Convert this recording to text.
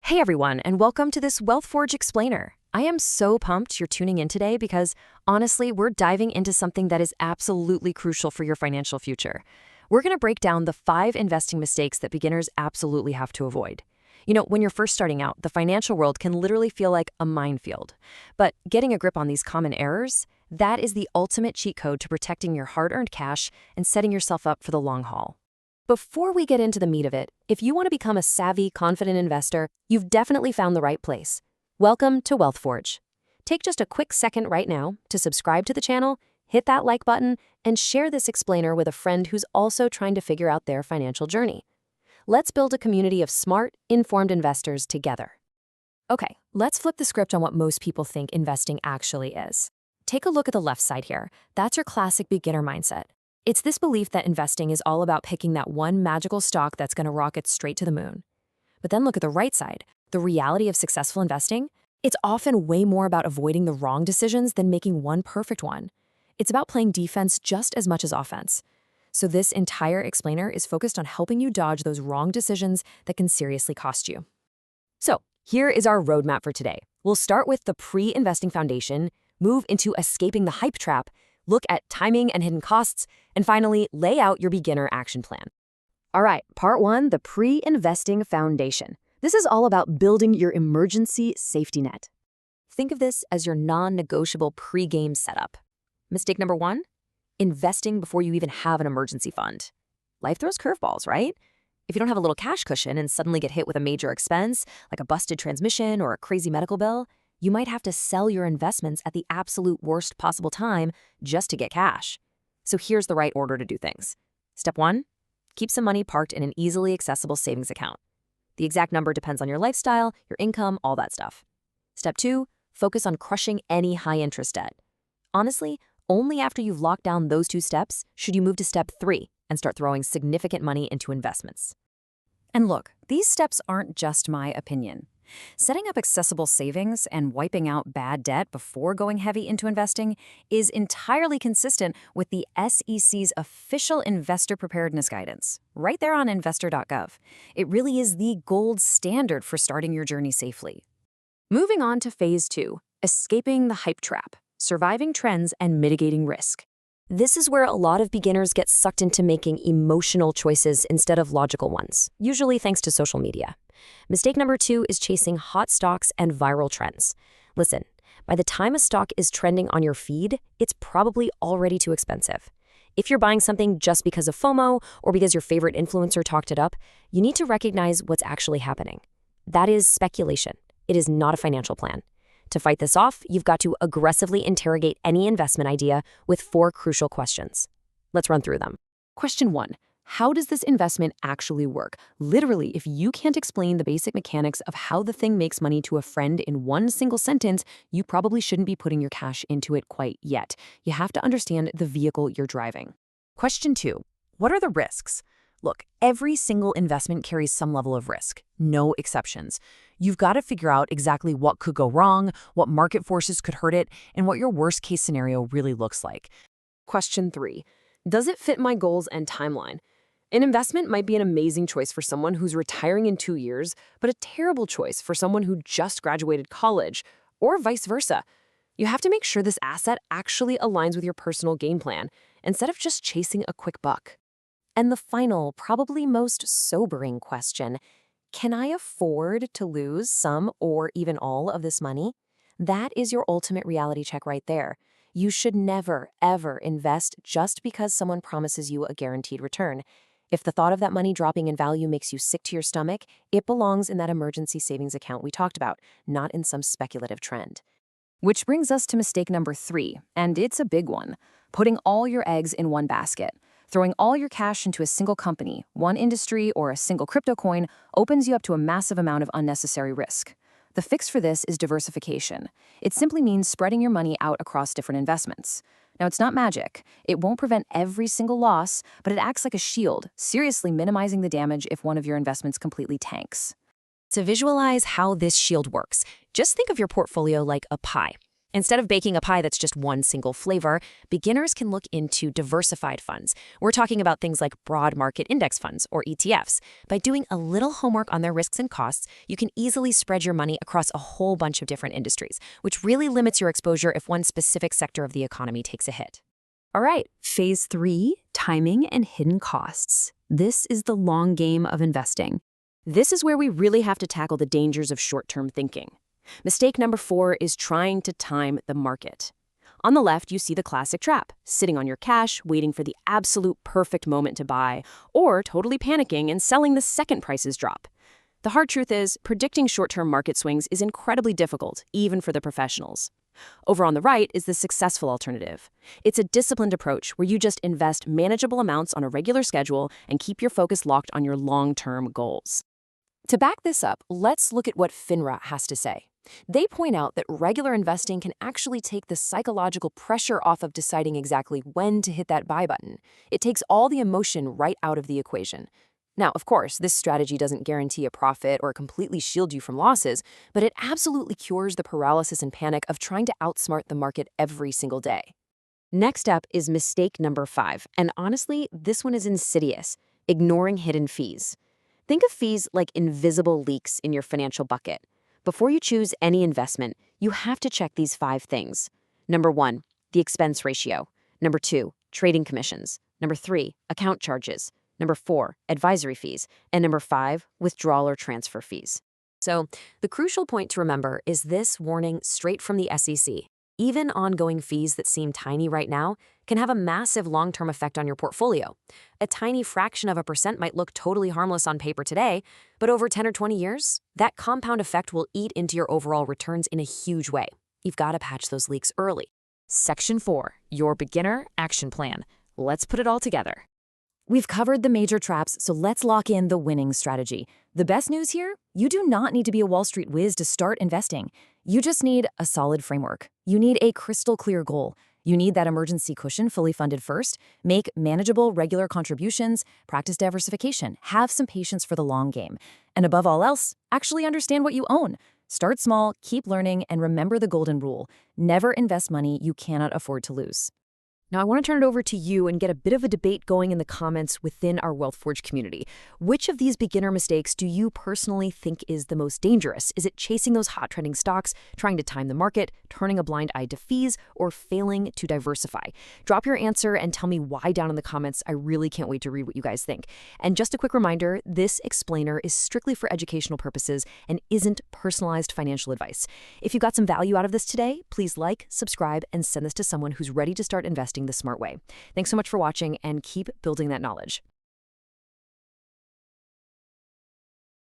Hey everyone, and welcome to this WealthForge Explainer. I am so pumped you're tuning in today because, honestly, we're diving into something that is absolutely crucial for your financial future. We're going to break down the 5 investing mistakes that beginners absolutely have to avoid. When you're first starting out, the financial world can literally feel like a minefield. But getting a grip on these common errors, that is the ultimate cheat code to protecting your hard-earned cash and setting yourself up for the long haul. Before we get into the meat of it, if you want to become a savvy, confident investor, you've definitely found the right place. Welcome to WealthForge. Take just a quick second right now to subscribe to the channel, hit that like button, and share this explainer with a friend who's also trying to figure out their financial journey. Let's build a community of smart, informed investors together. Okay, let's flip the script on what most people think investing actually is. Take a look at the left side here. That's your classic beginner mindset. It's this belief that investing is all about picking that one magical stock that's going to rocket straight to the moon. But then look at the right side, the reality of successful investing. It's often way more about avoiding the wrong decisions than making one perfect one. It's about playing defense just as much as offense. So this entire explainer is focused on helping you dodge those wrong decisions that can seriously cost you. So here is our roadmap for today. We'll start with the pre-investing foundation, move into escaping the hype trap, look at timing and hidden costs, and finally, lay out your beginner action plan. All right, part 1, the pre-investing foundation. This is all about building your emergency safety net. Think of this as your non-negotiable pre-game setup. Mistake number 1, investing before you even have an emergency fund. Life throws curveballs, right? If you don't have a little cash cushion and suddenly get hit with a major expense, like a busted transmission or a crazy medical bill, you might have to sell your investments at the absolute worst possible time just to get cash. So here's the right order to do things. Step 1, keep some money parked in an easily accessible savings account. The exact number depends on your lifestyle, your income, all that stuff. Step 2, focus on crushing any high-interest debt. Honestly, only after you've locked down those 2 steps should you move to step 3 and start throwing significant money into investments. And look, these steps aren't just my opinion. Setting up accessible savings and wiping out bad debt before going heavy into investing is entirely consistent with the SEC's official investor preparedness guidance, right there on investor.gov. It really is the gold standard for starting your journey safely. Moving on to phase 2, escaping the hype trap, surviving trends and mitigating risk. This is where a lot of beginners get sucked into making emotional choices instead of logical ones, usually thanks to social media. Mistake number 2 is chasing hot stocks and viral trends. Listen, by the time a stock is trending on your feed, it's probably already too expensive. If you're buying something just because of FOMO or because your favorite influencer talked it up, you need to recognize what's actually happening. That is speculation. It is not a financial plan. To fight this off, you've got to aggressively interrogate any investment idea with 4 crucial questions. Let's run through them. Question 1. How does this investment actually work? Literally, if you can't explain the basic mechanics of how the thing makes money to a friend in one single sentence, you probably shouldn't be putting your cash into it quite yet. You have to understand the vehicle you're driving. Question 2. What are the risks? Look, every single investment carries some level of risk, no exceptions. You've got to figure out exactly what could go wrong, what market forces could hurt it, and what your worst-case scenario really looks like. Question 3. Does it fit my goals and timeline? An investment might be an amazing choice for someone who's retiring in 2 years, but a terrible choice for someone who just graduated college, or vice versa. You have to make sure this asset actually aligns with your personal game plan, instead of just chasing a quick buck. And the final, probably most sobering question, can I afford to lose some or even all of this money? That is your ultimate reality check right there. You should never, ever invest just because someone promises you a guaranteed return. If the thought of that money dropping in value makes you sick to your stomach, it belongs in that emergency savings account we talked about, not in some speculative trend. Which brings us to mistake number 3, and it's a big one. Putting all your eggs in one basket. Throwing all your cash into a single company, one industry, or a single crypto coin opens you up to a massive amount of unnecessary risk. The fix for this is diversification. It simply means spreading your money out across different investments. Now, it's not magic. It won't prevent every single loss, but it acts like a shield, seriously minimizing the damage if one of your investments completely tanks. To visualize how this shield works, just think of your portfolio like a pie. Instead of baking a pie that's just one single flavor, beginners can look into diversified funds. We're talking about things like broad market index funds, or ETFs. By doing a little homework on their risks and costs, you can easily spread your money across a whole bunch of different industries, which really limits your exposure if one specific sector of the economy takes a hit. All right, phase 3, timing and hidden costs. This is the long game of investing. This is where we really have to tackle the dangers of short-term thinking. Mistake number 4 is trying to time the market. On the left, you see the classic trap, sitting on your cash, waiting for the absolute perfect moment to buy, or totally panicking and selling the second prices drop. The hard truth is, predicting short-term market swings is incredibly difficult, even for the professionals. Over on the right is the successful alternative. It's a disciplined approach where you just invest manageable amounts on a regular schedule and keep your focus locked on your long-term goals. To back this up, let's look at what FINRA has to say. They point out that regular investing can actually take the psychological pressure off of deciding exactly when to hit that buy button. It takes all the emotion right out of the equation. Now, of course, this strategy doesn't guarantee a profit or completely shield you from losses, but it absolutely cures the paralysis and panic of trying to outsmart the market every single day. Next up is mistake number 5, and honestly, this one is insidious: ignoring hidden fees. Think of fees like invisible leaks in your financial bucket. Before you choose any investment, you have to check these 5 things. Number 1, the expense ratio. Number 2, trading commissions. Number 3, account charges. Number 4, advisory fees. And number 5, withdrawal or transfer fees. So, the crucial point to remember is this warning straight from the SEC. Even ongoing fees that seem tiny right now can have a massive long-term effect on your portfolio. A tiny fraction of a percent might look totally harmless on paper today, but over 10 or 20 years, that compound effect will eat into your overall returns in a huge way. You've got to patch those leaks early. Section 4, your beginner action plan. Let's put it all together. We've covered the major traps, so let's lock in the winning strategy. The best news here? You do not need to be a Wall Street whiz to start investing. You just need a solid framework. You need a crystal clear goal. You need that emergency cushion fully funded first. Make manageable, regular contributions. Practice diversification. Have some patience for the long game. And above all else, actually understand what you own. Start small, keep learning, and remember the golden rule: never invest money you cannot afford to lose. Now, I want to turn it over to you and get a bit of a debate going in the comments within our WealthForge community. Which of these beginner mistakes do you personally think is the most dangerous? Is it chasing those hot trending stocks, trying to time the market, turning a blind eye to fees, or failing to diversify? Drop your answer and tell me why down in the comments. I really can't wait to read what you guys think. And just a quick reminder, this explainer is strictly for educational purposes and isn't personalized financial advice. If you got some value out of this today, please like, subscribe, and send this to someone who's ready to start investing the smart way. Thanks so much for watching, and keep building that knowledge.